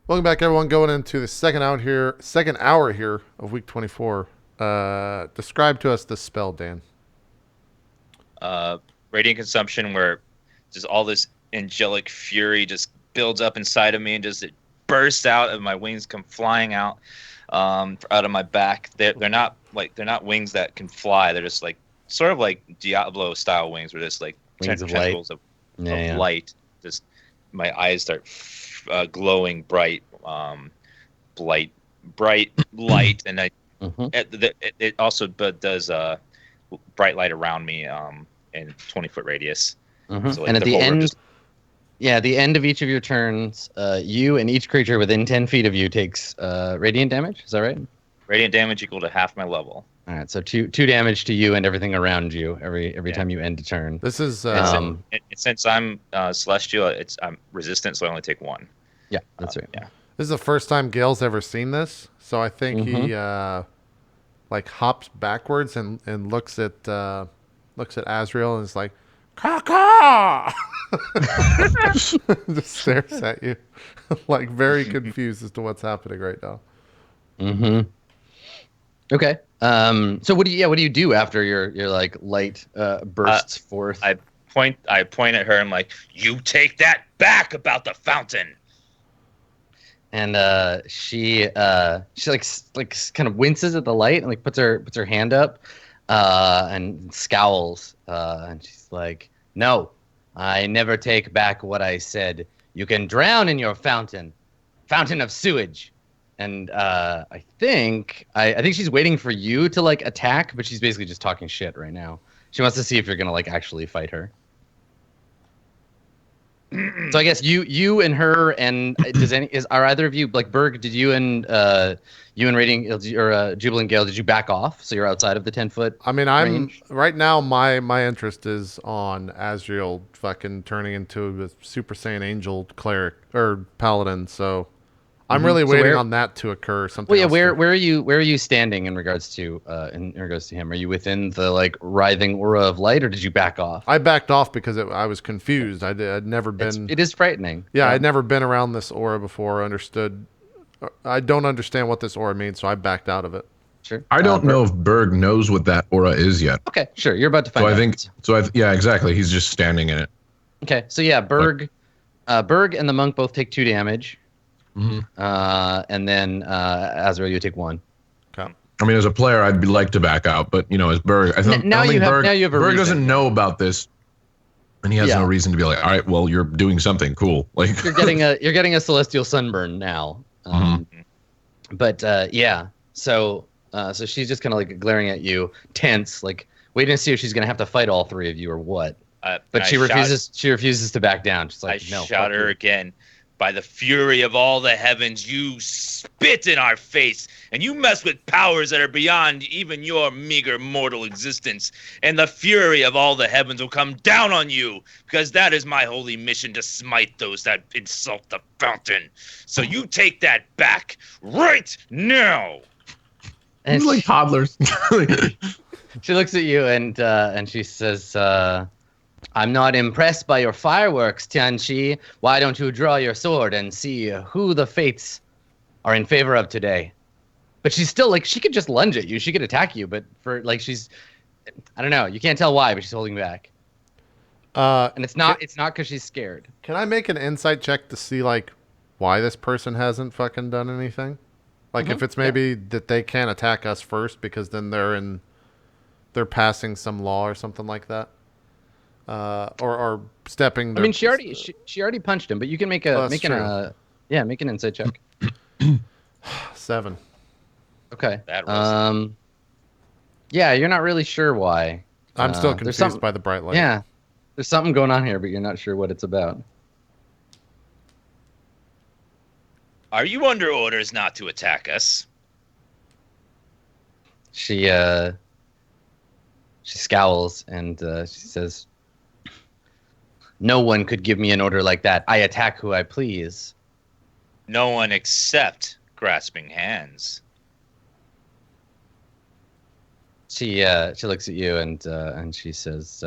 Welcome back, everyone. Going into the second hour here of week 24. Describe to us the spell, Dan. uh, Radiant consumption, where just all this angelic fury just builds up inside of me and just it bursts out, and my wings come flying out of my back. They're not wings that can fly. They're just like sort of like Diablo style wings, where just like Wings of light. tentacles of light. Just my eyes start glowing bright light, and it also does bright light around me in 20-foot radius. So like And at the the whole room end, just the end of each of your turns, you and each creature within 10 feet of you takes radiant damage. Is that right? radiant damage equal to half my level. All right, so two damage to you and everything around you every time you end a turn. This is Since I'm celestial, I'm resistant, so I only take one. Yeah, that's right. Yeah. this is the first time Gail's ever seen this, so I think he like hops backwards and looks at Azrael and is like, "Caw." Just stares at you, like very confused as to what's happening right now. Okay. So what do you do after your like light bursts forth? I point at her and I'm like, "You take that back about the fountain." And she like kind of winces at the light and like puts her hand up and scowls and she's like, "No, I never take back what I said. You can drown in your fountain of sewage." And I think she's waiting for you to like attack, but she's basically just talking shit right now. She wants to see if you're gonna like actually fight her. So I guess you and her and are either of you like Berg? Did you and Radiant or Jubilant Gale? Did you back off so you're outside of the 10-foot? I mean, I'm right now. My interest is on Azrael fucking turning into a Super Saiyan Angel cleric or paladin. So I'm really waiting on that to occur. Something. Well, yeah. else Where are you standing in regards to him? Are you within the like writhing aura of light, or did you back off? I backed off because I was confused. I'd never been. It is frightening. Yeah, I'd never been around this aura before. Or understood. I don't understand what this aura means, so I backed out of it. Sure. I don't know if Berg knows what that aura is yet. Okay, sure. You're about to find out. Yeah, exactly. He's just standing in it. Okay, so yeah, Berg and the monk both take 2 damage. And then Azrael, you take 1. Okay. I mean, as a player, I'd like to back out, but as Berg, now you have a Berg reason. doesn't know about this, and he has no reason to be like, all right, well, you're doing something cool. Like you're getting a celestial sunburn now. But yeah, so she's just kind of like glaring at you, tense, like waiting to see if she's gonna have to fight all 3 of you or what. But she refuses to back down. She's like, I no. shout at her again. By the fury of all the heavens, you spit in our face, and you mess with powers that are beyond even your meager mortal existence. And the fury of all the heavens will come down on you, because that is my holy mission, to smite those that insult the fountain. So you take that back right now. He's like toddlers. She looks at you and she says, "I'm not impressed by your fireworks, Tianchi. Why don't you draw your sword and see who the fates are in favor of today?" But she's still like, she could just lunge at you. She could attack you, but for like I don't know. You can't tell why, but she's holding back. And it's not because she's scared. Can I make an insight check to see like why this person hasn't fucking done anything? Like if it's maybe that they can't attack us first because then they're passing some law or something like that. Or stepping. I mean, she already punched him, but you can make an insight check. 7. Okay. That was yeah, you're not really sure why. I'm still confused by the bright light. Yeah, there's something going on here, but you're not sure what it's about. Are you under orders not to attack us? She scowls and she says, "No one could give me an order like that. I attack who I please." No one except grasping hands. She looks at you and she says,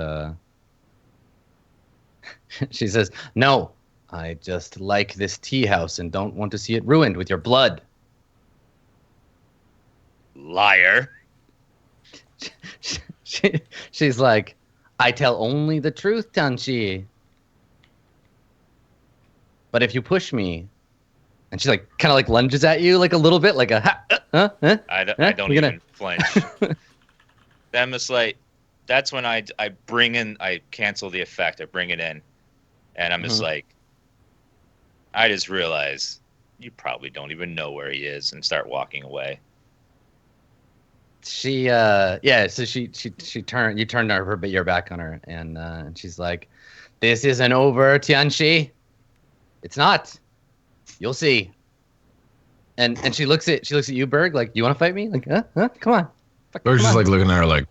"No, I just like this tea house and don't want to see it ruined with your blood. Liar. She's like, I tell only the truth, Tanshi. But if you push me, and she like kind of like lunges at you like a little bit, like a I don't even flinch. Then it's like, that's when I cancel the effect. I bring it in, and I'm just like, I just realize you probably don't even know where he is, and start walking away. So you turned your back on her, and she's like, "This isn't over, Tianxi. It's not. You'll see." And she looks at you, Berg, like, "You want to fight me? Like, come on." Berg's just like looking at her like,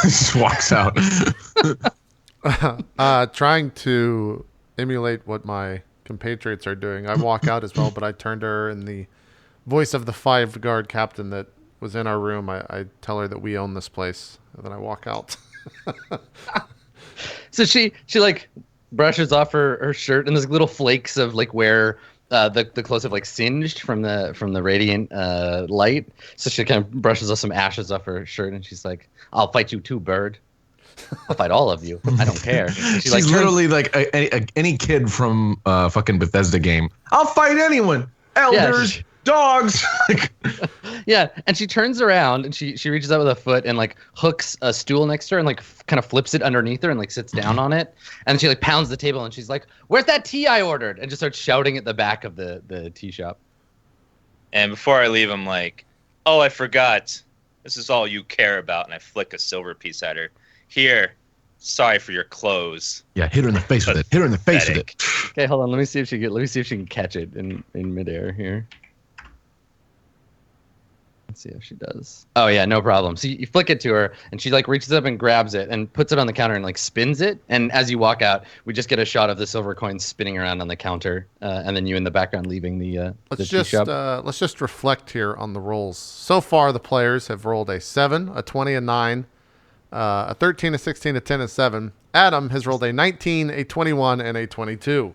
just walks out. Trying to emulate what my compatriots are doing, I walk out as well, but I turn to her in the voice of the 5-guard captain that was in our room. I tell her that we own this place, and then I walk out. So she like brushes off her shirt, and there's little flakes of like where the clothes have like singed from the radiant light. So she kind of brushes off some ashes off her shirt, and she's like, "I'll fight you too, Bird. I'll fight all of you. I don't care." She's like literally like any kid from fucking Bethesda game. I'll fight anyone. Elders, dogs. Yeah, and she turns around and she reaches out with a foot and like hooks a stool next to her and like kind of flips it underneath her and like sits down on it. And she like pounds the table and she's like, "Where's that tea I ordered?" And just starts shouting at the back of the tea shop. And before I leave, I'm like, "Oh, I forgot. This is all you care about." And I flick a silver piece at her. "Here, sorry for your clothes." Yeah, hit her in the face with it. Hit her in the face with it. Okay, hold on. Let me see if she can catch it in midair here. Let's see if she does. Oh yeah, no problem. So you flick it to her, and she like reaches up and grabs it and puts it on the counter and like spins it. And as you walk out, we just get a shot of the silver coins spinning around on the counter, and then you in the background leaving the tea shop. Let's just reflect here on the rolls. So far, the players have rolled a 7, a 20, a 9, a 13, a 16, a 10, a 7. Adam has rolled a 19, a 21, and a 22.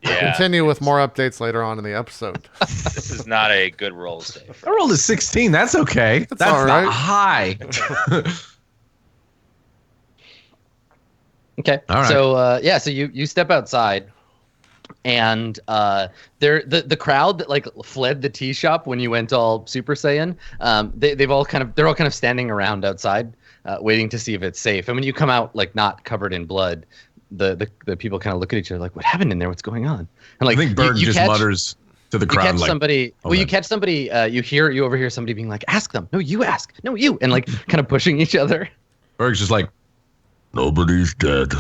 Yeah. We'll continue with more updates later on in the episode. This is not a good roll save. I rolled a 16. That's okay. That's all right. not high. Okay. All right. So so you step outside, and the crowd that like fled the tea shop when you went all Super Saiyan, they're all kind of standing around outside, waiting to see if it's safe. And when you come out like not covered in blood, the people kind of look at each other like, "What happened in there? What's going on?" And like I think Berg just mutters to the crowd, you catch like, somebody. "Oh, Well, you man." catch somebody. You overhear somebody being like, "Ask them." "No, you ask." "No, you." And like kind of pushing each other. Berg's just like, Nobody's dead,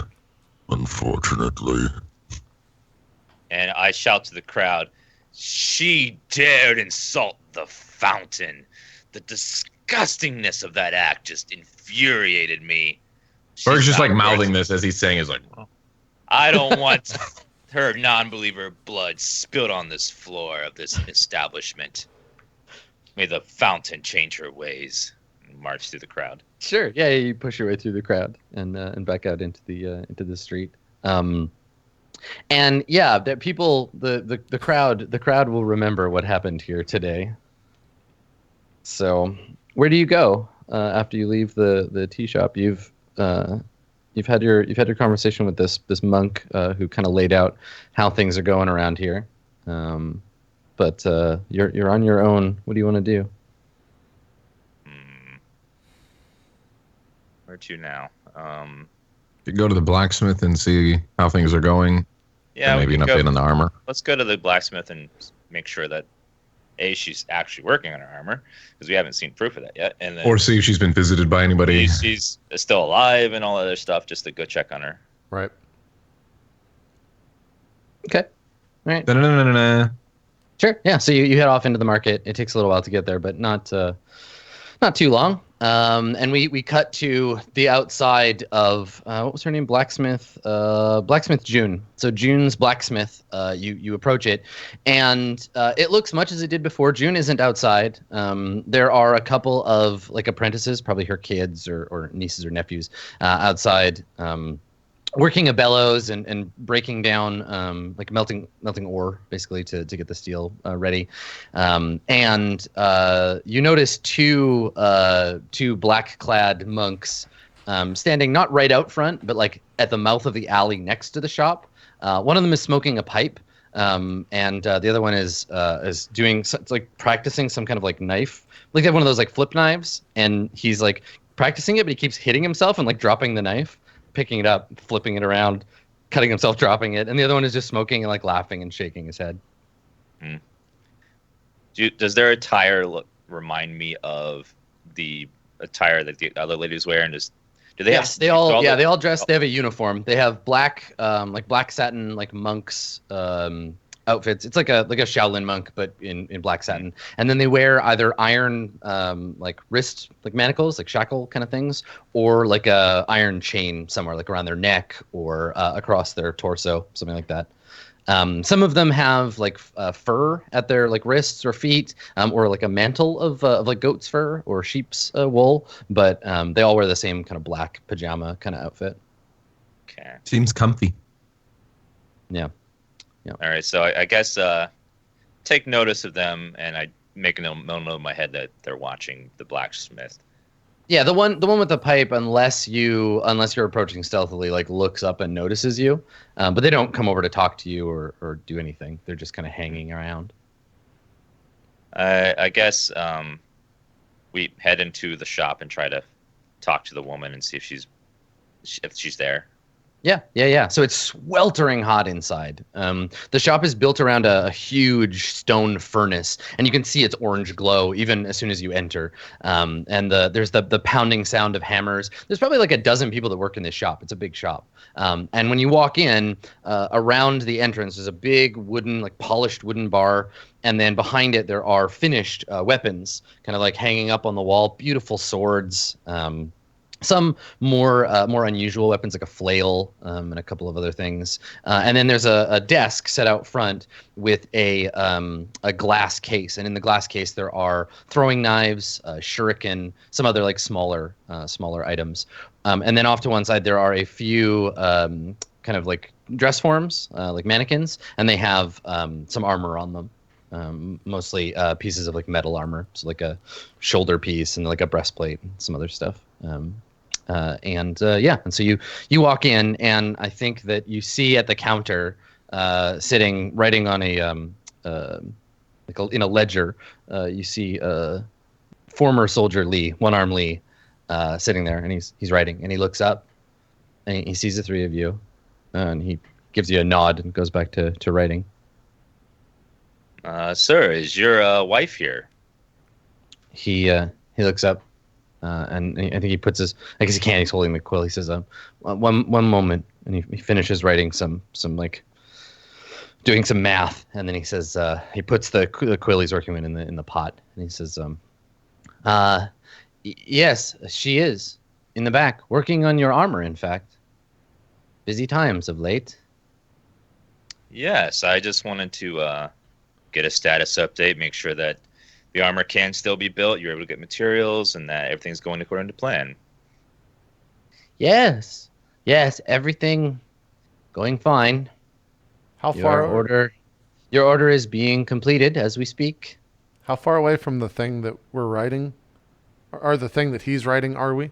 unfortunately. And I shout to the crowd, "She dared insult the fountain. The disgustingness of that act just infuriated me." Berg's just not like mouthing worth- this as he's saying, "Is like, well, I don't want her non-believer blood spilled on this floor of this establishment. May the fountain change her ways." And march through the crowd. Sure. Yeah, you push your way through the crowd and back out into the street. And yeah, that people the crowd will remember what happened here today. So, where do you go after you leave the tea shop? You've had your conversation with this monk who kind of laid out how things are going around here. But you're on your own. What do you want to do? Where to now? you go to the blacksmith and see how things are going. Yeah, And maybe an update on the armor. Let's go to the blacksmith and make sure that she's actually working on her armor, because we haven't seen proof of that yet. And then Or see if she's been visited by anybody. she's still alive and all other stuff, just to go check on her. Right. Okay. All right. Da-na-na-na-na. Sure. Yeah. So you head off into the market. It takes a little while to get there, but not too long. And we cut to the outside of what was her name? Blacksmith. Blacksmith June. So June's blacksmith. You approach it, and it looks much as it did before. June isn't outside. There are a couple of like apprentices, probably her kids or nieces or nephews, outside. working a bellows and breaking down like melting ore basically to get the steel ready. And you notice two black clad monks standing not right out front, but like at the mouth of the alley next to the shop. One of them is smoking a pipe, and the other one is doing it's like practicing some kind of like knife. Like they have one of those like flip knives, and he's like practicing it, but he keeps hitting himself and like dropping the knife, picking it up, flipping it around, cutting himself, dropping it, and the other one is just smoking and like laughing and shaking his head. Does their attire remind me of the attire that the other ladies wear? And do they have? They all dress. They have a uniform. They have black like black satin like monks outfits. It's like a Shaolin monk, but in black satin. And then they wear either iron like wrist like manacles, like shackle kind of things, or like a iron chain somewhere like around their neck or across their torso, something like that. Some of them have like fur at their like wrists or feet, or like a mantle of like goat's fur or sheep's wool. But they all wear the same kind of black pajama kind of outfit. Okay. Seems comfy. Yeah. All right, so I guess take notice of them, and I make a note in my head that they're watching the blacksmith. Yeah, the one with the pipe, unless you're approaching stealthily, like looks up and notices you, but they don't come over to talk to you or do anything. They're just kind of hanging around. I guess we head into the shop and try to talk to the woman and see if she's there. Yeah. So it's sweltering hot inside. The shop is built around a huge stone furnace, and you can see its orange glow even as soon as you enter. And there's the pounding sound of hammers. There's probably like a dozen people that work in this shop. It's a big shop. And when you walk in, around the entrance, there's a big wooden, like polished wooden bar. And then behind it, there are finished weapons, kind of like hanging up on the wall. Beautiful swords. Some more unusual weapons like a flail and a couple of other things, and then there's a desk set out front with a glass case, and in the glass case there are throwing knives, shuriken, some other like smaller items, and then off to one side there are a few kind of like dress forms, like mannequins, and they have some armor on them. Mostly pieces of like metal armor, so like a shoulder piece and like a breastplate and some other stuff. And so you walk in, and I think that you see at the counter, sitting writing on in a ledger, you see former soldier Lee, One Arm Lee, sitting there, and he's writing, and he looks up, and he sees the three of you, and he gives you a nod and goes back to writing. Sir, is your wife here? He looks up. And I think he puts his, I guess he can't, he's holding the quill. He says, one moment. And he finishes writing some like doing some math. And then he says, he puts the quill he's working with in the pot. And he says, yes, she is in the back working on your armor. In fact, busy times of late. Yes, I just wanted to get a status update, make sure that the armor can still be built, you're able to get materials, and that everything's going according to plan. Yes, everything going fine. How far? Your order is being completed as we speak. How far away from the thing that we're writing, or the thing that he's writing, are we?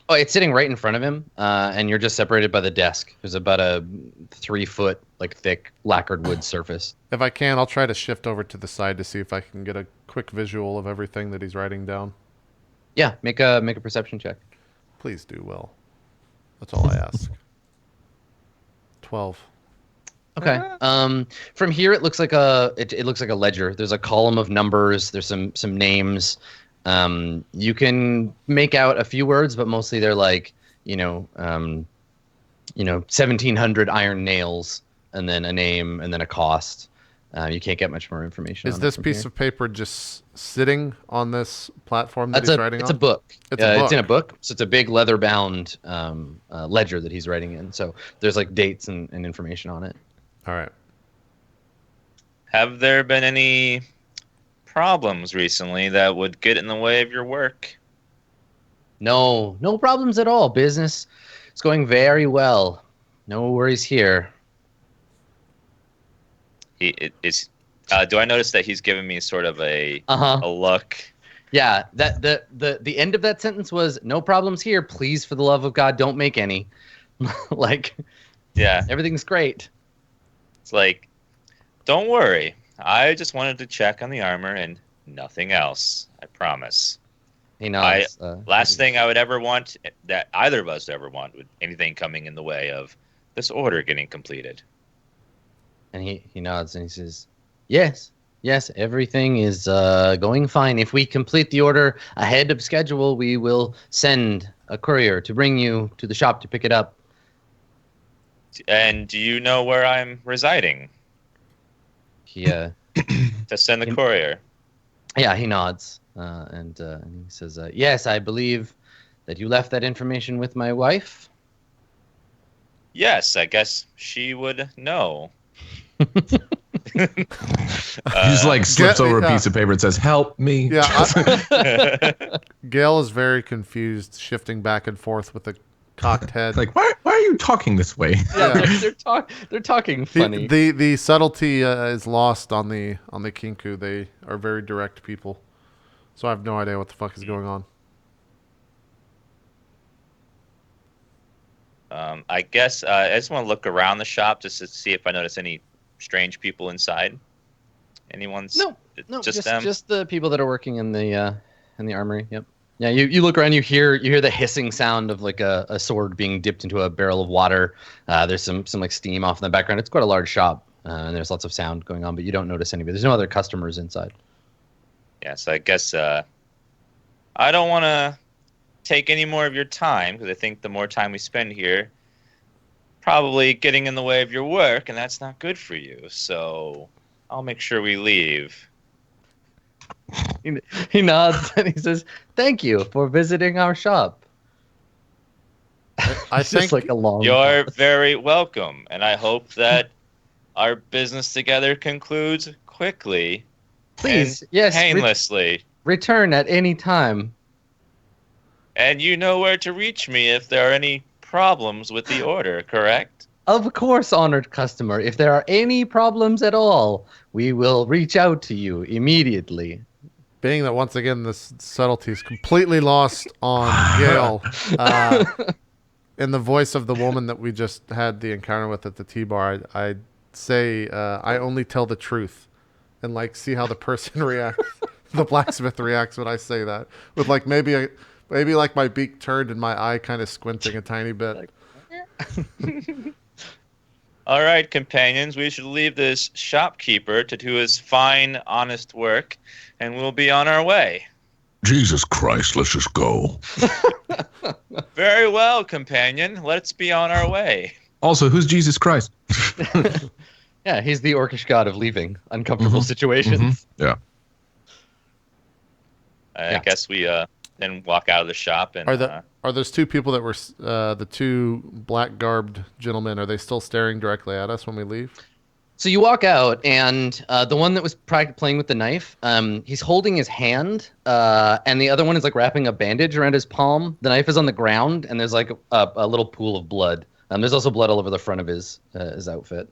Oh, it's sitting right in front of him, and you're just separated by the desk. There's about a 3-foot, like thick lacquered wood surface. If I can, I'll try to shift over to the side to see if I can get a quick visual of everything that he's writing down. Yeah, make a perception check. Please do, Will. That's all I ask. 12. Okay. From here, it looks like it looks like a ledger. There's a column of numbers. There's some names. You can make out a few words, but mostly they're like 1,700 iron nails, and then a name, and then a cost. You can't get much more information. Is this piece of paper just sitting on this platform that he's writing on? It's a book. It's a book. It's in a book, so it's a big leather-bound ledger that he's writing in. So there's like dates and information on it. All right. Have there been any problems recently that would get in the way of your work? No problems at all. Business is going very well. No worries here. Do I notice that he's giving me sort of a look? Yeah, that the end of that sentence was no problems here. Please, for the love of God, don't make any. Like, yeah, everything's great. It's like, don't worry. I just wanted to check on the armor and nothing else. I promise. He nods. Last thing I would ever want, that either of us ever want, would anything coming in the way of this order getting completed. And he nods and he says, yes, everything is going fine. If we complete the order ahead of schedule, we will send a courier to bring you to the shop to pick it up. And do you know where I'm residing? To send the courier. Yeah, he nods. And he says, yes, I believe that you left that information with my wife. Yes, I guess she would know. He just like slips over a piece of paper and says, help me. Yeah. Gail is very confused, shifting back and forth with a cocked head. Like, why are you talking this way? Yeah, they're talking funny. The subtlety is lost on the Kinku. They are very direct people. So I have no idea what the fuck is going on. I guess I just want to look around the shop just to see if I notice any strange people inside. Anyone's? No, just them. Just the people that are working in the armory. Yep. Yeah, you look around, you hear the hissing sound of like a sword being dipped into a barrel of water. There's some like steam off in the background. It's quite a large shop, and there's lots of sound going on, but you don't notice anybody. There's no other customers inside. Yeah, so I guess I don't want to take any more of your time, because I think the more time we spend here, probably getting in the way of your work, and that's not good for you. So I'll make sure we leave. He nods and he says, "Thank you for visiting our shop." I think just like a long. You're very welcome, and I hope that our business together concludes quickly. Please, yes, painlessly. Return at any time. And you know where to reach me if there are any problems with the order, correct? Of course, honored customer. If there are any problems at all, we will reach out to you immediately. Being that once again this subtlety is completely lost on Gail, in the voice of the woman that we just had the encounter with at the T-bar, I'd say I only tell the truth, and like see how the person reacts, the blacksmith reacts when I say that, with like maybe like my beak turned and my eye kind of squinting a tiny bit. All right, companions, we should leave this shopkeeper to do his fine, honest work, and we'll be on our way. Jesus Christ, let's just go. Very well, companion. Let's be on our way. Also, who's Jesus Christ? Yeah, he's the orcish god of leaving uncomfortable situations. Yeah. I guess we then walk out of the shop. And are those two people that were the two black garbed gentlemen? Are they still staring directly at us when we leave? So you walk out, and the one that was playing with the knife, he's holding his hand, and the other one is like wrapping a bandage around his palm. The knife is on the ground, and there's like a little pool of blood. There's also blood all over the front of his outfit.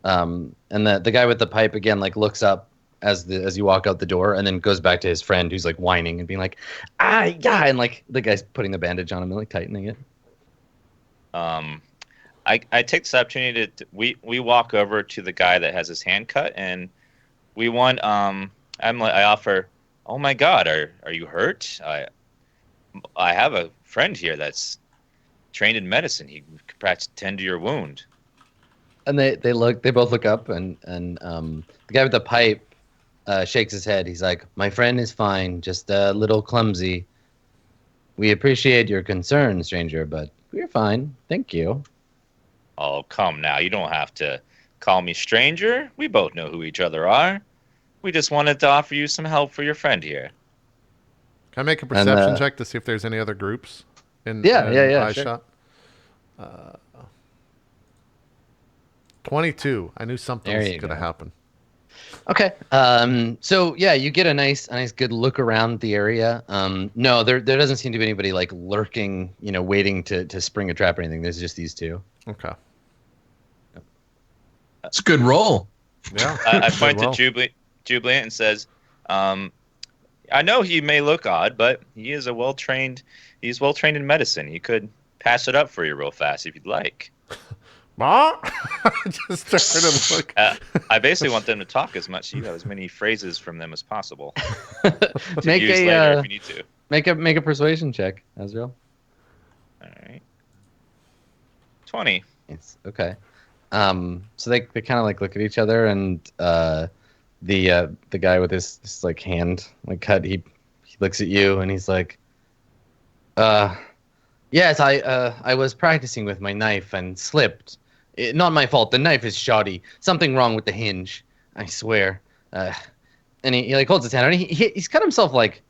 And the guy with the pipe again like looks up as you walk out the door, and then goes back to his friend who's like whining and being like, yeah, and like the guy's putting the bandage on him and like tightening it. I take this opportunity we walk over to the guy that has his hand cut, and we want I offer, oh my God, are you hurt? I have a friend here that's trained in medicine. He could perhaps tend to your wound. And they both look up, and the guy with the pipe shakes his head. He's like, my friend is fine, just a little clumsy. We appreciate your concern, stranger, but we're fine. Thank you. Oh, come now. You don't have to call me stranger. We both know who each other are. We just wanted to offer you some help for your friend here. Can I make a perception check to see if there's any other groups in eye sure. shot? 22. I knew something was going to happen. Okay. So yeah, you get a nice good look around the area. No, there doesn't seem to be anybody like lurking, waiting to spring a trap or anything. There's just these two. Okay. It's a good roll. Yeah. I Did point well. to Jubilant and says, I know he may look odd, but he's well trained in medicine. He could pass it up for you real fast if you'd like. Ma? Just started to look. I basically want them to talk as much. You have as many phrases from them as possible. Make use later if you need to. make a persuasion check, Azrael. All right. 20. It's okay. So they kind of like look at each other, and the guy with his like hand like cut, he looks at you and he's like, yes, I was practicing with my knife and slipped. Not my fault. The knife is shoddy. Something wrong with the hinge. I swear. And he like holds his hand out. And he's cut himself like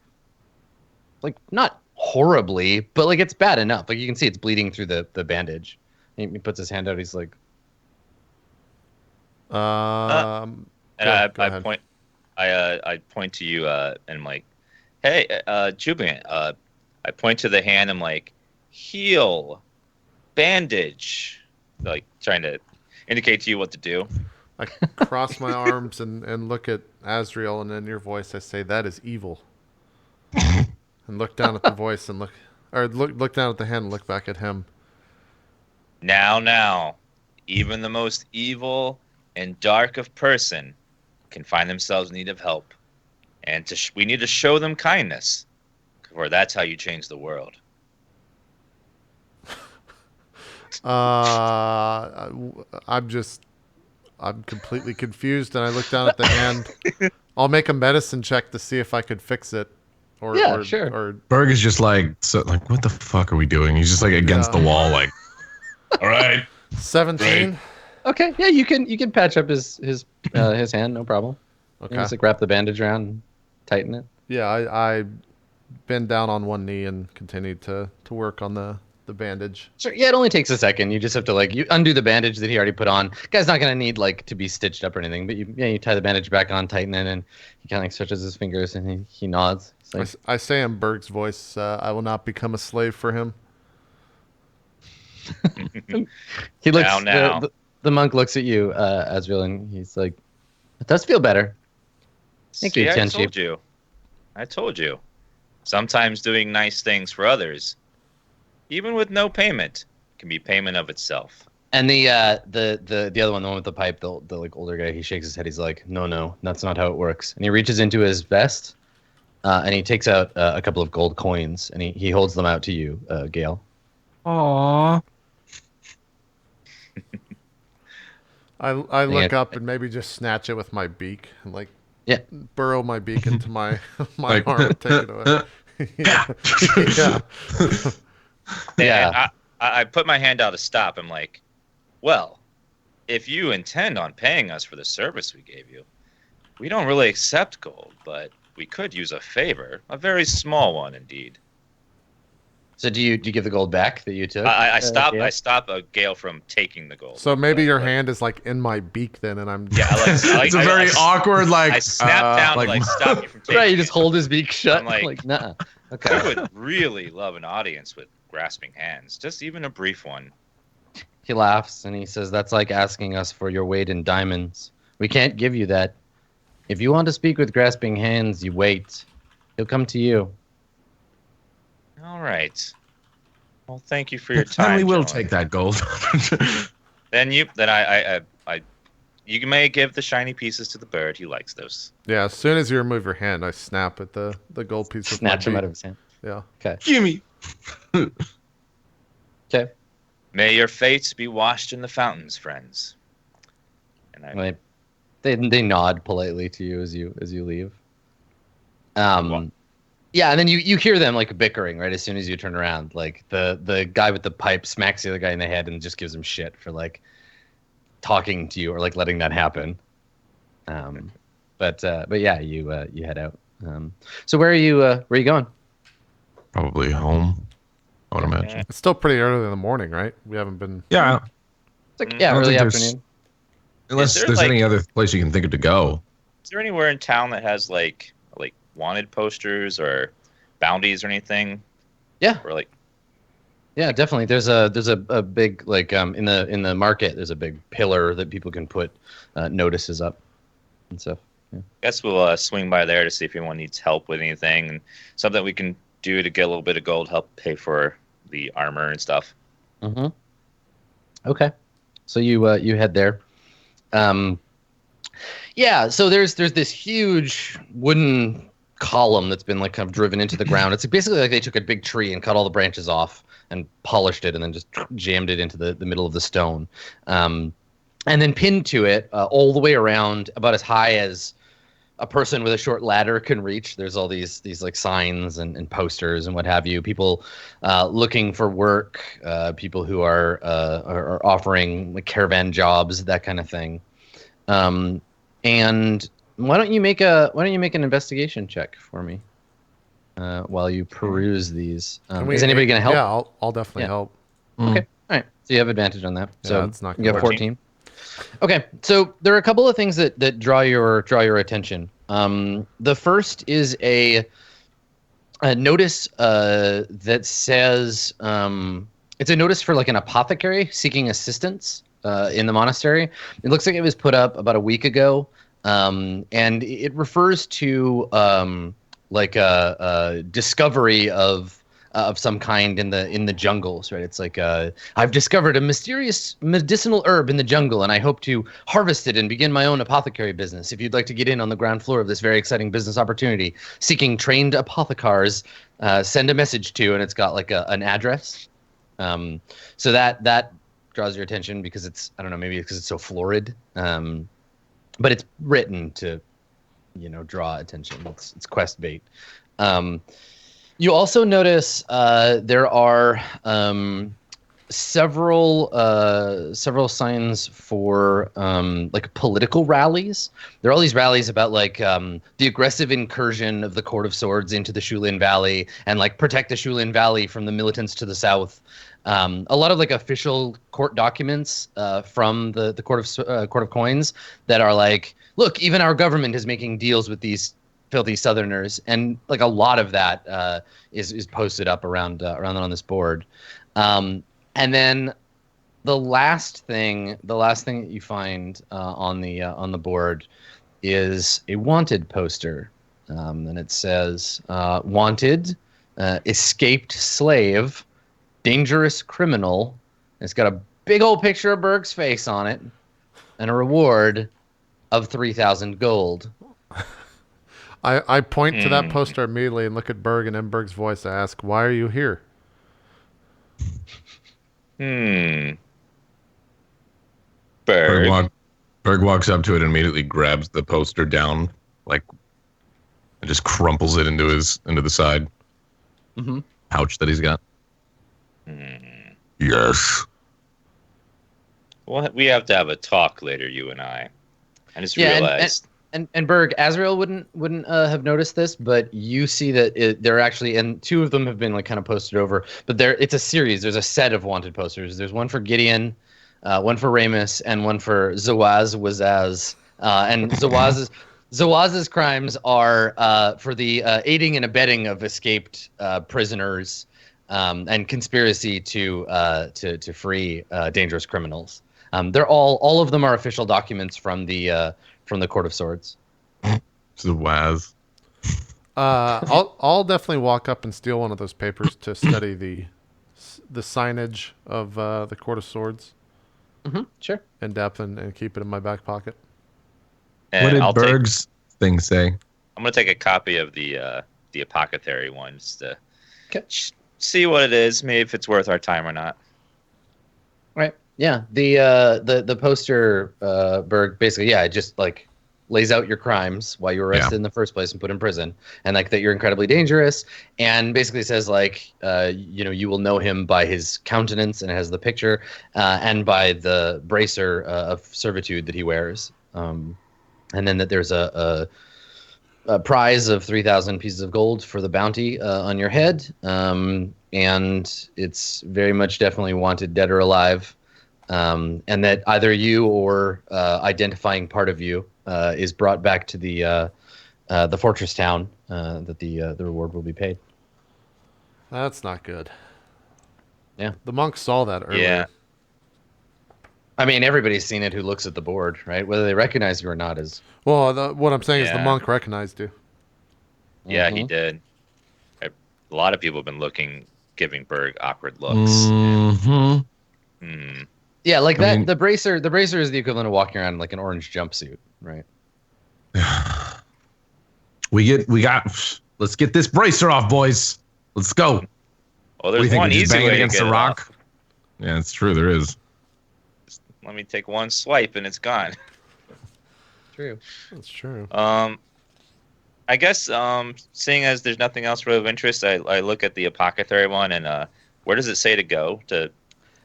not horribly, but like it's bad enough. Like you can see it's bleeding through the bandage. He puts his hand out. He's like, And go I ahead. point, I point to you, and I'm like, hey, Jubilant. I point to the hand. I'm like, heal, bandage, like trying to indicate to you what to do. I cross my arms and look at Azrael, and in your voice I say, "That is evil." And look down at the voice and look down at the hand and look back at him. Now, even the most evil and dark of person can find themselves in need of help, and we need to show them kindness, for that's how you change the world. I'm completely confused, and I look down at the hand. I'll make a medicine check to see if I could fix it. Sure. Or Berg is just like, what the fuck are we doing? He's just like against the wall, like, all right. 17. okay, yeah, you can patch up his hand, no problem. Okay. You just like wrap the bandage around and tighten it. Yeah, I bend down on one knee and continue to work on the bandage. Sure. Yeah, it only takes a second. You just have to like you undo the bandage that he already put on. Guy's not gonna need like to be stitched up or anything, but you tie the bandage back on, tighten it, and he kind of like stretches his fingers and he nods. He's like, I say in Berg's voice, I will not become a slave for him. he looks. Now. The monk looks at you, Azrael, and he's like, "It does feel better." Thank you, See, Tenchi. I told you. Sometimes doing nice things for others, even with no payment, can be payment of itself. And the other one, the one with the pipe, the like older guy, he shakes his head. He's like, "No, that's not how it works." And he reaches into his vest, and he takes out a couple of gold coins, and he holds them out to you, Gale. Aww. I look up and maybe just snatch it with my beak and like burrow my beak into my Like- arm and take it away. Yeah. Yeah. And I put my hand out to stop. I'm like, well, if you intend on paying us for the service we gave you, we don't really accept gold, but we could use a favor, a very small one indeed. So do you give the gold back that you took? I Gale? stop a Gale from taking the gold. So maybe your hand is like in my beak then, and I'm Yeah, It's a very awkward, like, I snap down like, to like stop you from taking Right, you just it. hold his beak shut. I'm like, nah. I Okay. would really love an audience with grasping hands, just even a brief one. He laughs and he says, "That's like asking us for your weight in diamonds. We can't give you that. If you want to speak with grasping hands, you wait. He'll come to you." All right. Well, thank you for your time. And we will gentlemen. take that gold. Then you may give the shiny pieces to the bird. He likes those. yeah. As soon as you remove your hand, I snap at the gold piece with Snatch him my out beak. of his hand. Yeah. Okay. Gimme. Okay. May your fates be washed in the fountains, friends. And I They nod politely to you as you leave. What? Yeah, and then you hear them like bickering right as soon as you turn around. Like the guy with the pipe smacks the other guy in the head and just gives him shit for like talking to you or like letting that happen. But yeah, you head out. So where are you going? Probably home, I would imagine. It's still pretty early in the morning, right? We haven't been. Yeah, It's like Mm, yeah, I don't early think there's- afternoon. unless there, there's like- any other place you can think of to go. Is there anywhere in town that has like wanted posters or bounties or anything? Yeah. Or like. Yeah, definitely. There's a big in the market. There's a big pillar that people can put notices up and stuff. Yeah. Guess we'll swing by there to see if anyone needs help with anything and something we can do to get a little bit of gold, help pay for the armor and stuff. Mm-hmm. Okay, so you head there. Yeah. So there's this huge wooden column that's been like kind of driven into the ground. It's basically like they took a big tree and cut all the branches off and polished it and then just jammed it into the middle of the stone. And then pinned to it all the way around about as high as a person with a short ladder can reach. There's all these like signs and posters and what have you. People looking for work, people who are offering like caravan jobs, that kind of thing. And why don't you make an investigation check for me while you peruse these? Is anybody going to help? Yeah, I'll definitely help. Okay, all right. So you have advantage on that. So it's not you have 14. Okay, so there are a couple of things that draw your attention. The first is a notice that says it's a notice for like an apothecary seeking assistance in the monastery. It looks like it was put up about a week ago, and it refers to like a discovery of some kind in the jungles, right? It's like I've discovered a mysterious medicinal herb in the jungle, and I hope to harvest it and begin my own apothecary business. If you'd like to get in on the ground floor of this very exciting business opportunity, seeking trained apothecars, send a message to, and it's got like an address. So that draws your attention because it's, I don't know, maybe because it's so florid, but it's written to, draw attention. It's quest bait. You also notice there are several signs for like political rallies. There are all these rallies about like the aggressive incursion of the Court of Swords into the Shulin Valley and like protect the Shulin Valley from the militants to the south. A lot of like official court documents from the Court of Coins that are like, look, even our government is making deals with these filthy Southerners, and like a lot of that is posted up around on this board. And then the last thing that you find on the board is a wanted poster, and it says wanted, escaped slave, dangerous criminal. It's got a big old picture of Berg's face on it, and a reward of 3,000 gold. I point to that poster immediately and look at Berg, and in Berg's voice I ask, "Why are you here?" Berg walks up to it and immediately grabs the poster down, like, and just crumples it into the side pouch that he's got. Yes. Well, we have to have a talk later, you and I. I just realized. And Berg, Azrael wouldn't have noticed this, but you see that they're actually, and two of them have been like kind of posted over, but it's a series. There's a set of wanted posters. There's one for Gideon, one for Ramus, and one for Zawaz. And Zawaz's crimes are for the aiding and abetting of escaped prisoners and conspiracy to free dangerous criminals. They're all of them are official documents from the Court of Swords. Zawaz. I'll definitely walk up and steal one of those papers to study the signage of the Court of Swords. Sure. In depth and keep it in my back pocket. And What did Berg's thing say? I'm gonna take a copy of the Apothecary one just to see what it is, maybe if it's worth our time or not. Right. Yeah. The poster, Berg, basically, it just like lays out your crimes, why you were arrested in the first place and put in prison, and like that you're incredibly dangerous, and basically says like you will know him by his countenance, and it has the picture, and by the bracer of servitude that he wears, and then that there's a prize of 3,000 pieces of gold for the bounty on your head, and it's very much definitely wanted, dead or alive. and that either you or identifying part of you is brought back to the fortress town. That the reward will be paid. That's not good. Yeah. The monk saw that earlier. Yeah. I mean, everybody's seen it who looks at the board, right? Whether they recognize you or not is. Well, what I'm saying is the Yeah. monk recognized you. Yeah, he Mhm. did. A lot of people have been giving Berg awkward looks. Mm-hmm. Hmm. Yeah, like I that. mean- The bracer is the equivalent of walking around in like an orange jumpsuit, right? Let's get this bracer off, boys. Let's go. Well, What do there's you think? one We just easy bang it way to against get the it rock? off. Yeah, it's true. There is. Let me take one swipe and it's gone. True. That's true. I guess seeing as there's nothing else really of interest, I look at the apothecary one and where does it say to go to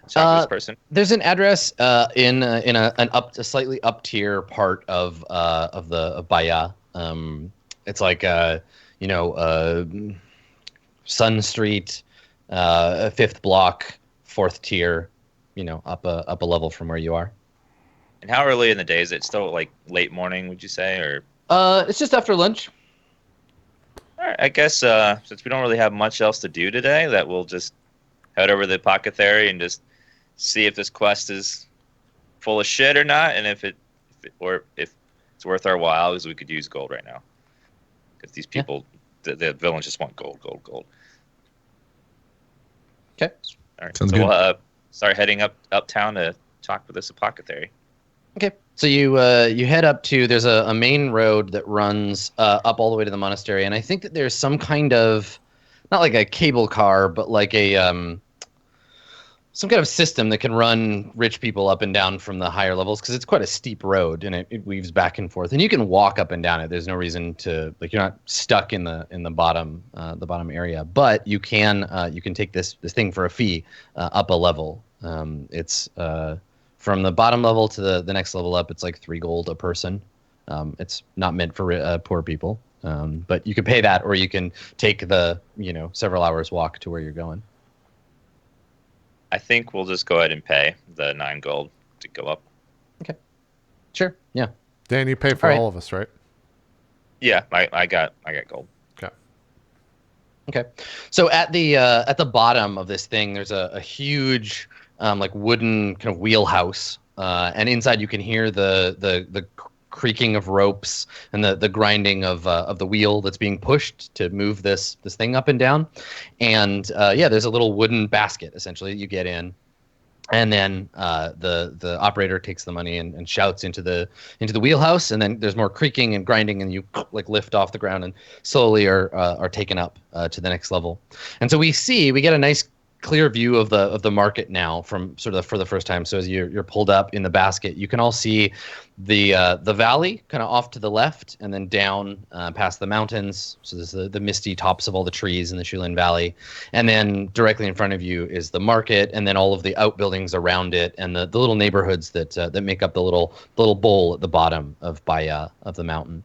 talk to this person? There's an address in a slightly up tier part of Bahia. It's like Sun Street, 5th block, 4th tier. Up a level from where you are. And how early in the day is it? Still like late morning, would you say, or? It's just after lunch. All right, I guess since we don't really have much else to do today, that we'll just head over to the apothecary and just see if this quest is full of shit or not, and if it's worth our while, because we could use gold right now. Because these people, the villains, just want gold. Okay. All right, Sounds so good. we'll start heading uptown to talk with this apothecary. Okay. So you head up to there's a main road that runs up all the way to the monastery, and I think that there's some kind of not like a cable car, but like a some kind of system that can run rich people up and down from the higher levels because it's quite a steep road and it weaves back and forth, and you can walk up and down it. There's no reason to you're not stuck in the bottom area, but you can take this thing for a fee up a level. It's from the bottom level to the next level up, it's like 3 gold a person. It's not meant for poor people, but you can pay that, or you can take the several hours walk to where you're going. I think we'll just go ahead and pay the 9 gold to go up. Okay, sure, yeah. Dan, you pay for All right. all of us, right? Yeah, I got gold. Okay. Okay, so at the bottom of this thing, there's a huge like wooden kind of wheelhouse, and inside you can hear the creaking of ropes and the grinding of the wheel that's being pushed to move this thing up and down. And there's a little wooden basket essentially you get in, and then the operator takes the money and shouts into the wheelhouse, and then there's more creaking and grinding, and you like lift off the ground and slowly are taken up to the next level. And so we get a nice clear view of the market now from sort of for the first time. So as you're pulled up in the basket, you can all see the valley kind of off to the left, and then down past the mountains. So there's the misty tops of all the trees in the Shulin Valley, and then directly in front of you is the market, and then all of the outbuildings around it, and the little neighborhoods that make up the little bowl at the bottom of Bahia of the mountain.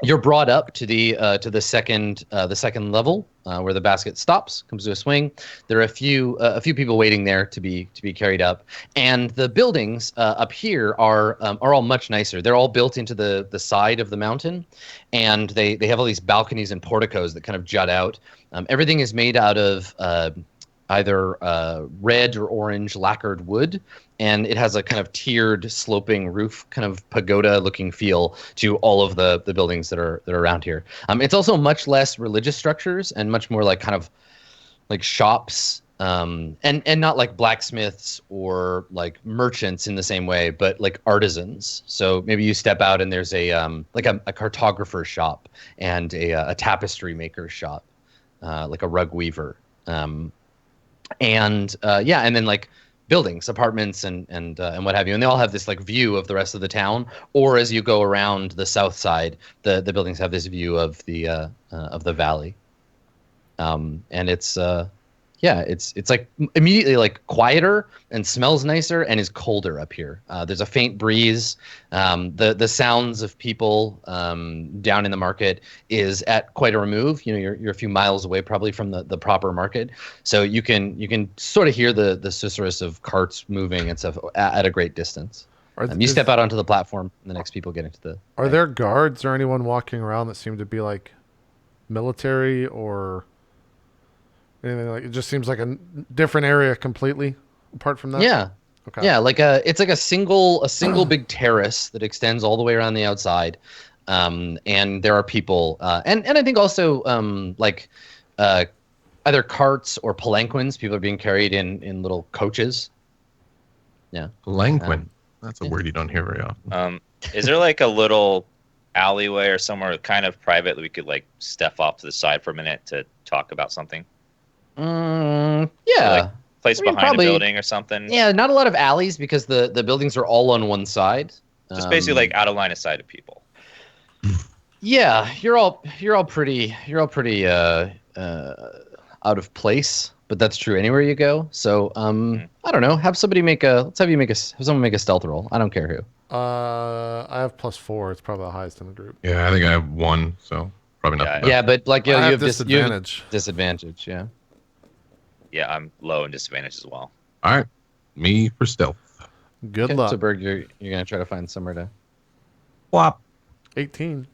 You're brought up to the second level where the basket stops, comes to a swing. There are a few people waiting there to be carried up, and the buildings up here are all much nicer. They're all built into the side of the mountain, and they have all these balconies and porticos that kind of jut out. Everything is made out of either red or orange lacquered wood, and it has a kind of tiered sloping roof, kind of pagoda looking feel to all of the buildings that are around here. It's also much less religious structures and much more like kind of like shops, and not like blacksmiths or like merchants in the same way, but like artisans. So maybe you step out and there's a cartographer's shop and a tapestry maker's shop, like a rug weaver. And then like buildings, apartments, and what have you, and they all have this like view of the rest of the town. Or as you go around the south side, the buildings have this view of the valley, and it's it's like immediately like quieter and smells nicer and is colder up here. There's a faint breeze. The sounds of people down in the market is at quite a remove. You're a few miles away probably from the proper market, so you can sort of hear the susurrus of carts moving and stuff at a great distance. You step out onto the platform, and the next people get into the. Are there guards or anyone walking around that seem to be like military or anything like? It just seems like a different area completely. Apart from that, Yeah. Okay. Yeah, it's like a single big terrace that extends all the way around the outside, and there are people, and I think also either carts or palanquins. People are being carried in little coaches. Yeah, Palanquin. That's a word you don't hear very often. Is there like a little alleyway or somewhere kind of private that we could like step off to the side for a minute to talk about something? Yeah. Like place behind a building or something? Yeah, not a lot of alleys because the buildings are all on one side. Just basically like out of line of sight of people. Yeah, you're all pretty out of place, but that's true anywhere you go. So I don't know. Let's have someone make a stealth roll. I don't care who. I have +4. It's probably the highest in the group. Yeah, I think I have 1, so probably not. Yeah, but like you I have have disadvantage. Disadvantage, yeah. Yeah, I'm low in disadvantage as well. All right, me for stealth. Good luck. So Berg, you're gonna try to find somewhere to. Flop. 18.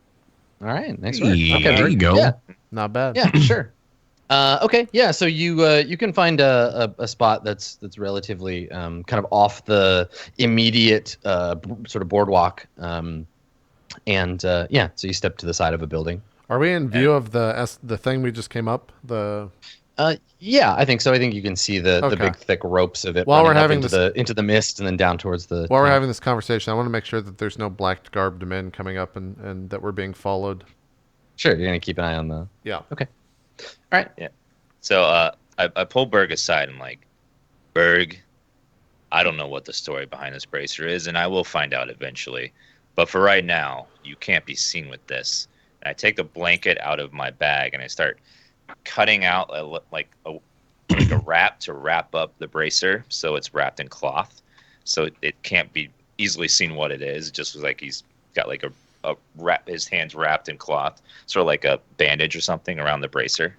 All right, next one. Yeah, Okay, there Berg. you go. Yeah, Not bad. yeah, sure. Okay, yeah. So you can find a spot that's relatively kind of off the immediate sort of boardwalk, and so you step to the side of a building. Are we in view of the thing we just came up? Yeah, I think so. I think you can see the Okay. big thick ropes of it While we're running up having into the mist and then down towards the. While we're having this conversation, I want to make sure that there's no black garbed men coming up and that we're being followed. Sure, you're gonna keep an eye on the. Yeah. Okay. All right. Yeah. So I pull Berg aside and like, Berg, I don't know what the story behind this bracer is, and I will find out eventually. But for right now, you can't be seen with this. And I take the blanket out of my bag and I start cutting out like a wrap to wrap up the bracer, so it's wrapped in cloth, so it can't be easily seen what it is. It just was like he's got like a wrap, his hands wrapped in cloth, sort of like a bandage or something around the bracer.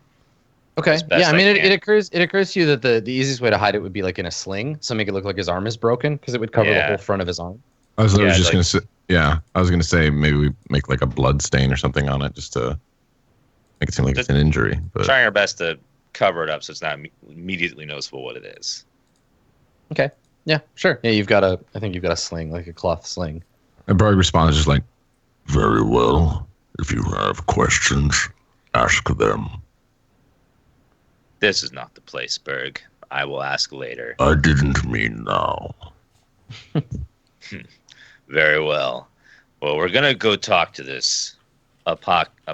Okay. As best Yeah, I mean, I it can. occurs to you that the easiest way to hide it would be like in a sling, so make it look like his arm is broken because it would cover the Yeah. whole front of his arm. I was Yeah, just like- gonna say. Yeah, I was gonna say maybe we make like a blood stain or something on it just to make it seem like it's an injury. But Trying our best to cover it up so it's not immediately noticeable what it is. Okay. Yeah, sure. Yeah, I think you've got a sling, like a cloth sling. and Berg responds just like, Very well. If you have questions, ask them. This is not the place, Berg. I will ask later. I didn't mean now. Very well. Well, we're gonna go talk to this apothecary.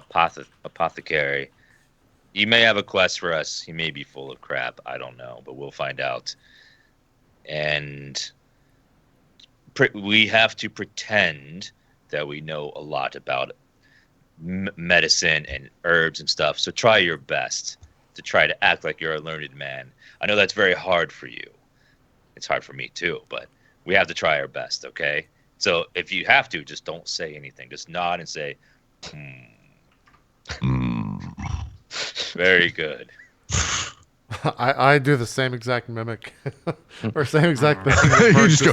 He may have a quest for us. He may be full of crap. I don't know, but we'll find out. And we have to pretend that we know a lot about medicine and herbs and stuff. So try your best to try to act like you're a learned man. I know that's very hard for you. It's hard for me too, but we have to try our best, okay? So if you have to, just don't say anything. Just nod and say, Very good. I do the same exact mimic or same exact thing. you just go,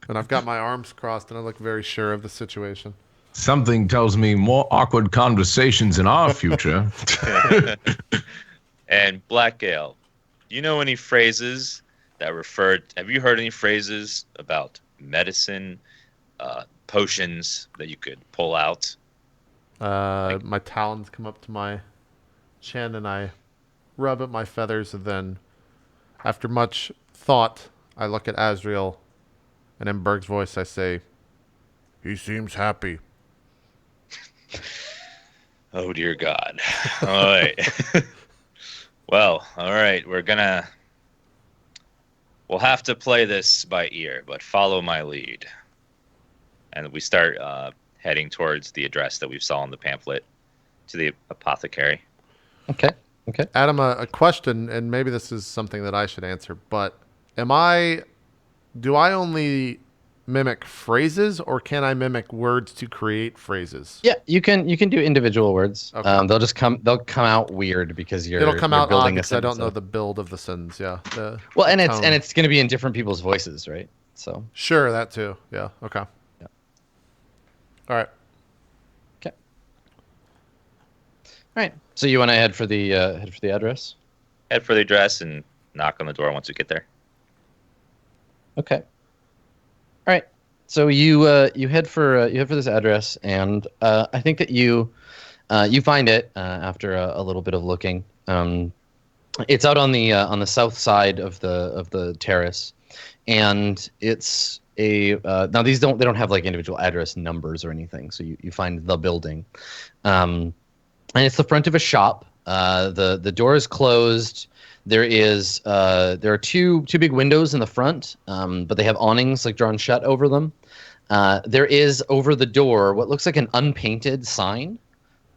And I've got my arms crossed and I look very sure of the situation. Something tells me more awkward conversations in our future. And Black Gale, do you know any phrases that have you heard any phrases about medicine, potions that you could pull out? My talons come up to my chin and I rub at my feathers, and then after much thought I look at Azrael, and in Berg's voice I say, "He seems happy." Oh dear God. All right. Well, all right, we'll have to play this by ear, but follow my lead. And we start heading towards the address that we saw in the pamphlet to the apothecary. Okay. Okay. Adam, a question, and maybe this is something that I should answer, but do I only mimic phrases, or can I mimic words to create phrases? Yeah, you can do individual words. Okay. They'll come out weird because It'll come you're out odd building a because I don't sentence. know the build of the sentence. Yeah. Well, the and tone. it's going to be in different people's voices, right? So Sure, that too. Yeah. Okay. Yeah. All right. okay. All right. So you want to head for the address? Head for the address and knock on the door once we get there. Okay. All right. So you head for this address, and I think that you find it after a little bit of looking. It's out on the south side of the terrace, and it's now they don't have like individual address numbers or anything. So you find the building, and it's the front of a shop. The door is closed. There are two big windows in the front, but they have awnings like drawn shut over them. There is over the door what looks like an unpainted sign.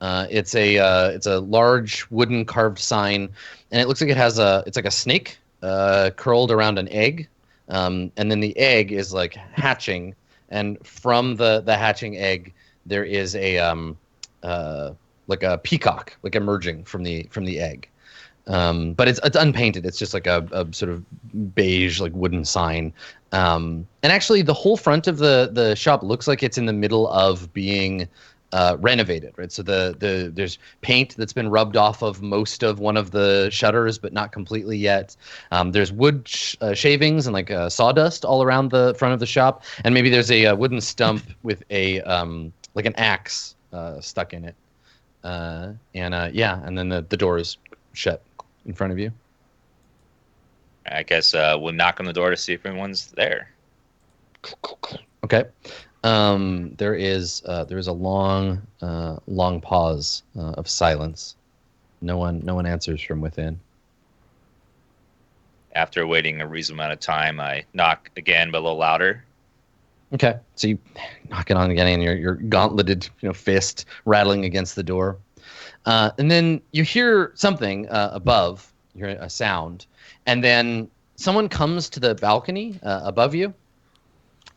It's a large wooden carved sign, and it looks like it's like a snake curled around an egg, and then the egg is like hatching, and from the hatching egg there is like a peacock like emerging from the egg. But it's unpainted. It's just like a sort of beige, like wooden sign. And actually, the whole front of the shop looks like it's in the middle of being renovated, right? So there's paint that's been rubbed off of most of one of the shutters, but not completely yet. There's wood shavings and like sawdust all around the front of the shop, and maybe there's a wooden stump with a like an axe stuck in it. And then the door is shut in front of you. I guess we'll knock on the door to see if anyone's there. Okay. There is a long pause of silence. No one answers from within. After waiting a reasonable amount of time, I knock again, but a little louder. Okay. So you knock it on again, and your gauntleted fist rattling against the door. And then you hear something above. You hear a sound, and then someone comes to the balcony above you,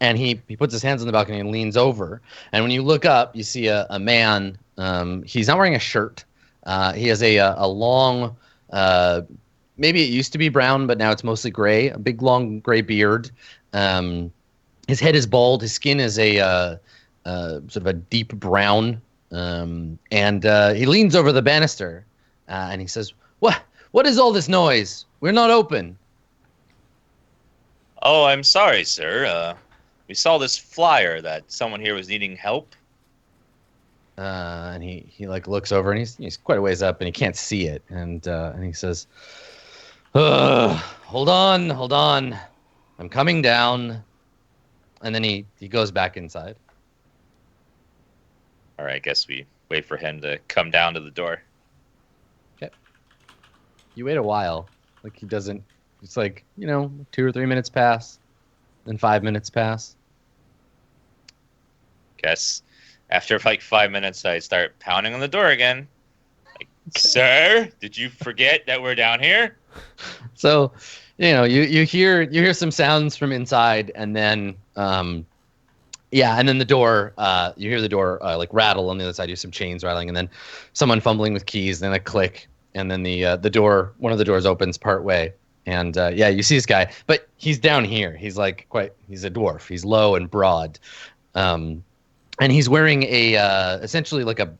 and he puts his hands on the balcony and leans over. And when you look up, you see a man. He's not wearing a shirt. He has a long, maybe it used to be brown, but now it's mostly gray. A big long gray beard. His head is bald. His skin is a sort of a deep brown. And he leans over the banister, and he says, What is all this noise? We're not open." Oh, I'm sorry, sir. We saw this flyer that someone here was needing help. And he like looks over, and he's quite a ways up, and he can't see it. And he says, Hold on. I'm coming down." And then he goes back inside. All right, I guess we wait for him to come down to the door. Okay. You wait a while. Like he doesn't. It's like 2 or 3 minutes pass, then 5 minutes pass. Guess after like 5 minutes, I start pounding on the door again. Like, Sir, did you forget that we're down here? So, you hear some sounds from inside, and then and then the door, you hear the door like rattle on the other side. You hear some chains rattling, and then someone fumbling with keys, then a click, and then the door, one of the doors opens part way, and you see this guy, but he's down here. He's like he's a dwarf. He's low and broad, and he's wearing essentially like a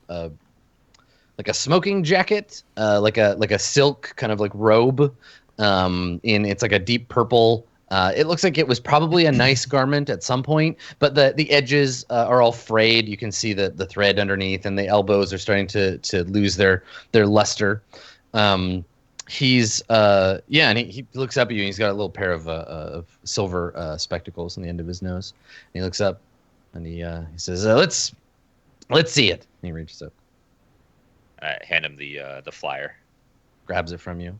smoking jacket, like a silk kind of like robe, it's like a deep purple. It looks like it was probably a nice garment at some point, but the edges are all frayed. You can see the thread underneath, and the elbows are starting to lose their luster. He's and he looks up at you, and he's got a little pair of silver spectacles on the end of his nose. And he looks up, and he says, let's see it." And he reaches up, I hand him the flyer. grabs it from you,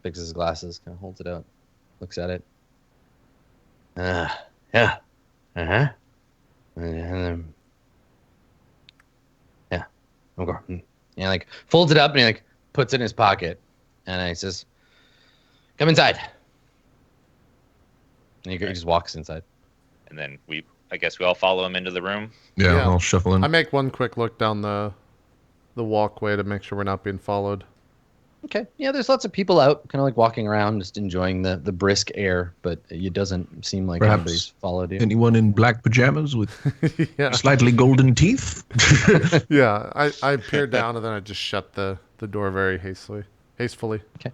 fixes his glasses, kind of holds it out, looks at it. Yeah. Uh-huh. Yeah. Okay. And like folds it up, and he like puts it in his pocket, and he says, "Come inside." And he just walks inside. And then I guess we all follow him into the room. Yeah, I'll shuffle in. I make one quick look down the walkway to make sure we're not being followed. Okay. Yeah, there's lots of people out, kind of like walking around, just enjoying the brisk air, but it doesn't seem like Perhaps anybody's followed you. anyone in black pajamas with Yeah. slightly golden teeth? Yeah, I peer down and then I just shut the door very hastily. Okay.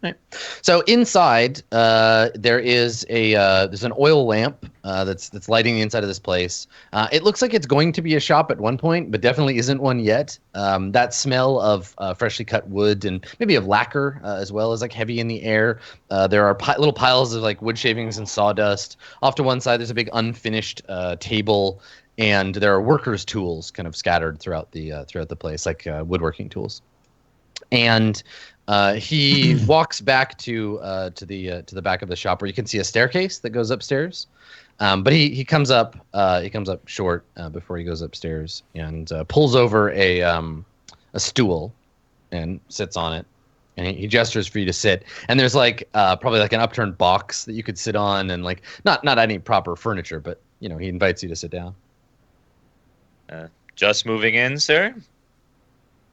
Right. So inside, there's an oil lamp that's lighting the inside of this place. It looks like it's going to be a shop at one point, but definitely isn't one yet. That smell of freshly cut wood and maybe of lacquer as well is like heavy in the air. There are little piles of like wood shavings and sawdust. Off to one side, there's a big unfinished table, and there are workers' tools kind of scattered throughout the place, like woodworking tools. And he walks back to the back of the shop where you can see a staircase that goes upstairs. But he comes up short before he goes upstairs and pulls over a stool and sits on it. And he gestures for you to sit. And there's like probably like an upturned box that you could sit on, and like not any proper furniture, but he invites you to sit down. Just moving in, sir?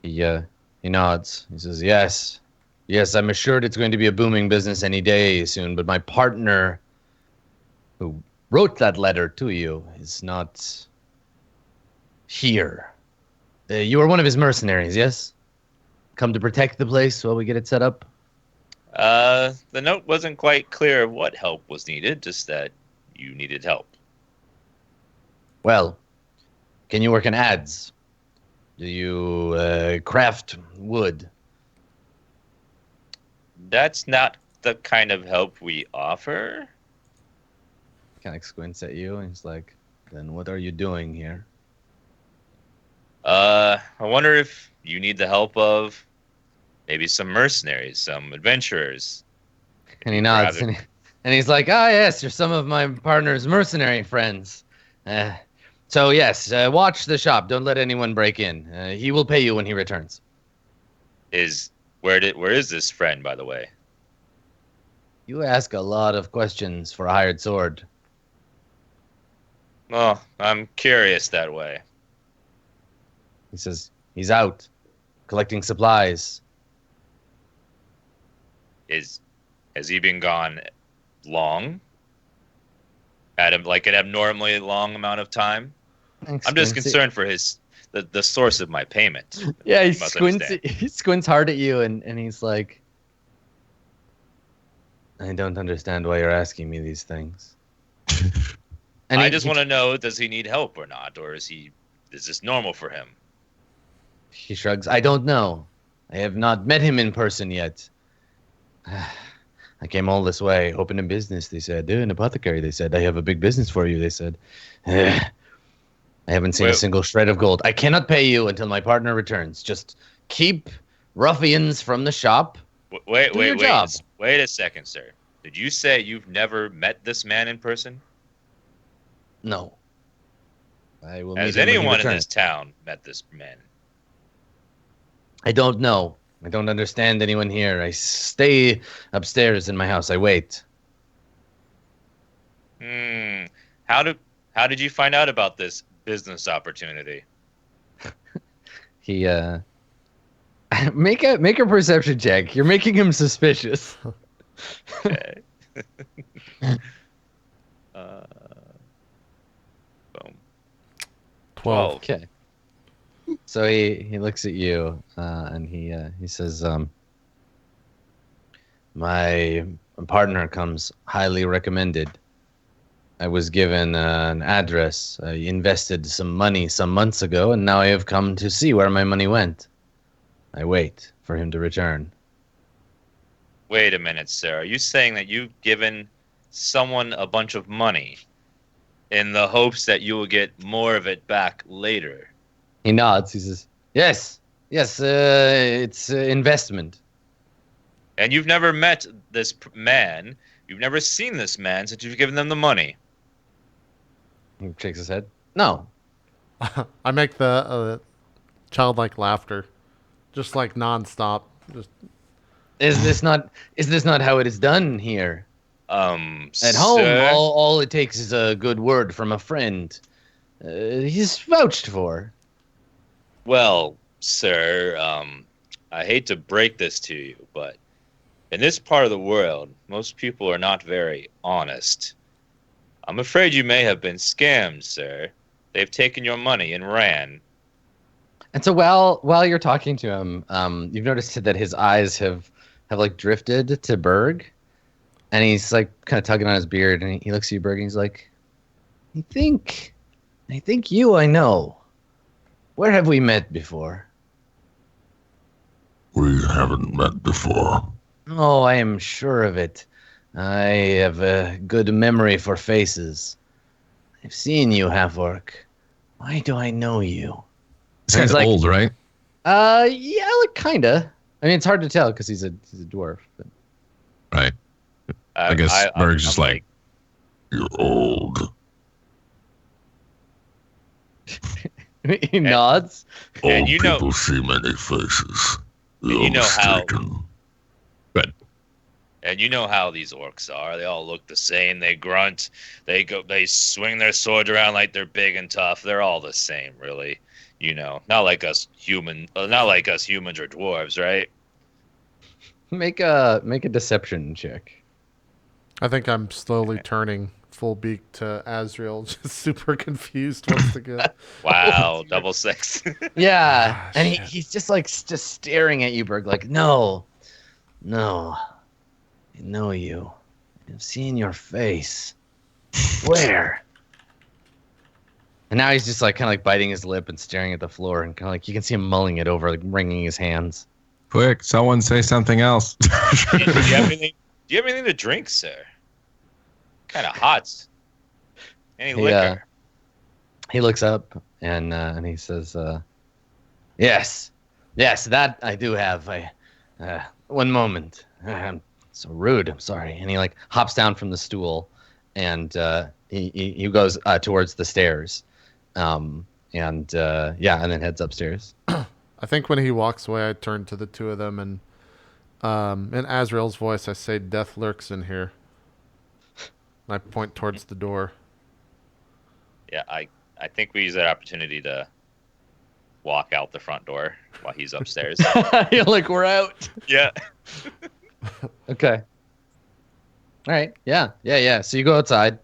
He nods. He says, Yes, I'm assured it's going to be a booming business any day soon, but my partner who wrote that letter to you is not here. You are one of his mercenaries, yes? Come to protect the place while we get it set up? The note wasn't quite clear what help was needed, just that you needed help. Well, can you work in ads? Do you craft wood? That's not the kind of help we offer. Kind of squints at you, and he's like, then what are you doing here? I wonder if you need the help of maybe some mercenaries, some adventurers. And he nods, and he's like, yes, you're some of my partner's mercenary friends. So yes, watch the shop. Don't let anyone break in. He will pay you when he returns. Where is this friend, by the way? You ask a lot of questions for a hired sword. Oh, I'm curious that way. He says he's out collecting supplies. Has he been gone long? At an abnormally long amount of time? I'm just concerned for the source of my payment. Yeah, he squints hard at you, and he's like, I don't understand why you're asking me these things. And I just want to know, does he need help or not? Or is this normal for him? He shrugs. I don't know. I have not met him in person yet. I came all this way, open a business, they said. An apothecary, they said. I have a big business for you, they said. I haven't seen a single shred of gold. I cannot pay you until my partner returns. Just keep ruffians from the shop. Wait a second, sir. Did you say you've never met this man in person? No. I will. Has anyone in this town met this man? I don't know. I don't understand anyone here. I stay upstairs in my house. I wait. How did you find out about this business opportunity? He make a perception check. You're making him suspicious. Okay. Boom. 12. Okay. So he looks at you and he says, my partner comes highly recommended. I was given an address. I invested some money some months ago, and now I have come to see where my money went. I wait for him to return. Wait a minute, sir. Are you saying that you've given someone a bunch of money in the hopes that you will get more of it back later? He nods. He says, yes, it's investment. And you've never met this man. You've never seen this man since you've given them the money. He shakes his head. No. I make the childlike laughter Just like nonstop. Just Is this not how it is done here? At home, Sir? all it takes is a good word from a friend. He's vouched for. Well, sir, I hate to break this to you, but in this part of the world, most people are not very honest. I'm afraid you may have been scammed, sir. They've taken your money and ran. And so while you're talking to him, you've noticed that his eyes have like drifted to Berg, and he's like kind of tugging on his beard, and he looks at you, Berg, and he's like, I think you I know. Where have we met before? We haven't met before. Oh, I am sure of it. I have a good memory for faces. I've seen you, half-orc. Why do I know you? This guy's like- old, right? Yeah, like kinda. I mean, it's hard to tell because he's a dwarf. But... Right. I guess Berg's just I'm like, You're old. he nods. And Old you know- people see many faces. You're you know how- mistaken. And you know how these orcs are. They all look the same. They grunt. They swing their swords around like they're big and tough. They're all the same, really. You know, not like us humans or dwarves, right? Make a deception check. I think I'm slowly turning full beak to Azrael, just super confused once again. Wow, double six. Yeah, and shit. he's just staring at you, Berg, like, no, I know you. I've seen your face. Where? And now he's just like kind of like biting his lip and staring at the floor, and kind of like you can see him mulling it over, like wringing his hands. quick, someone say something else. Do you have anything to drink, sir? Kind of hot. Any liquor? He looks up and he says, yes, that I do have. One moment. I'm so rude. I'm sorry. And he like hops down from the stool, and he goes towards the stairs, and then heads upstairs. I think when he walks away, I turn to the two of them, and in Azrael's voice, I say, "Death lurks in here." And I point towards the door. Yeah, I think we use that opportunity to walk out the front door while he's upstairs. You're like, we're out. Yeah. Okay. All right. Yeah. So you go outside,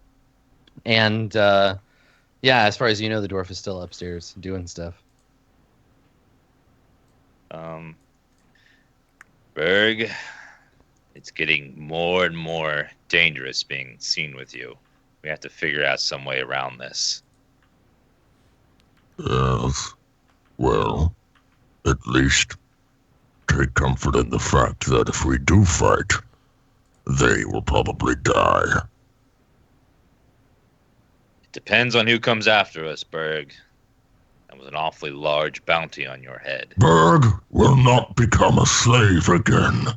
and as far as you know, the dwarf is still upstairs doing stuff. Berg, it's getting more and more dangerous being seen with you. We have to figure out some way around this. Yes. Well, at least take comfort in the fact that if we do fight, they will probably die. It depends on who comes after us, Berg. That was an awfully large bounty on your head. Berg will not become a slave again.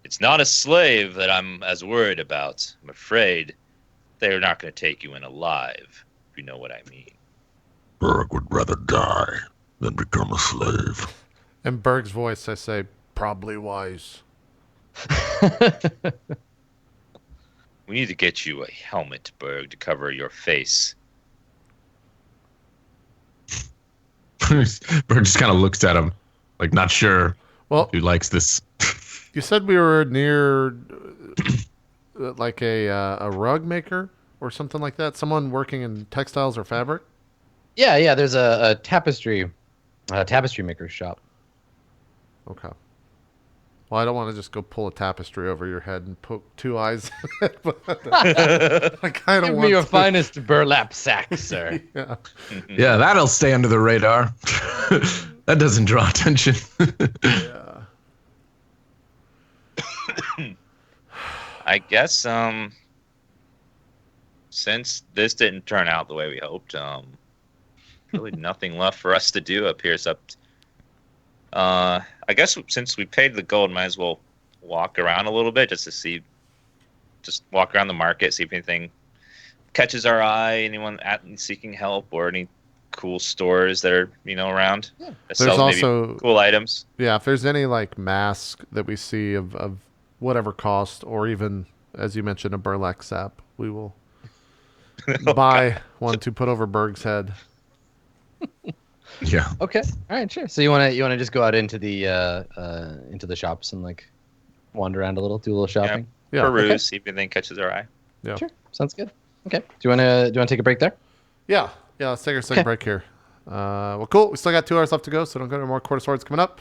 It's not a slave that I'm as worried about. I'm afraid they're not going to take you in alive, if you know what I mean. Berg would rather die than become a slave. In Berg's voice, I say, "Probably wise." We need to get you a helmet, Berg, to cover your face. Bird just kind of looks at him, like not sure Well, who likes this. you said we were near like a rug maker or something like that. Someone working in textiles or fabric. Yeah. There's a tapestry maker's shop. Okay. Well, I don't want to just go pull a tapestry over your head and poke two eyes in it, but I kind of Give want me your to. finest burlap sack, sir. Yeah. Yeah, that'll stay under the radar. That doesn't draw attention. Yeah. I guess, since this didn't turn out the way we hoped, really nothing left for us to do up here except, I guess since we paid the gold, might as well walk around a little bit just walk around the market, see if anything catches our eye, anyone seeking help, or any cool stores that are around. Yeah. That There's sell maybe also cool items. Yeah, if there's any like mask that we see of whatever cost, or even as you mentioned a burlap sap, we will buy one to put over Berg's head. Yeah. Okay. All right. Sure. So you wanna just go out into the shops and like wander around a little, do a little shopping. Yeah. Peruse, see if anything catches our eye. Yeah. Sure. Sounds good. Okay. Do you wanna take a break there? Yeah. Yeah. Let's take our second break here. Well, cool. We still got 2 hours left to go, so don't go to more quarter swords coming up,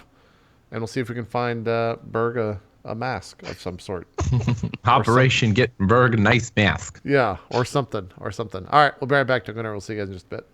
and we'll see if we can find Berg a mask of some sort. Operation Get Berg a nice mask. Yeah, or something. All right, we'll be right back. We'll see you guys in just a bit.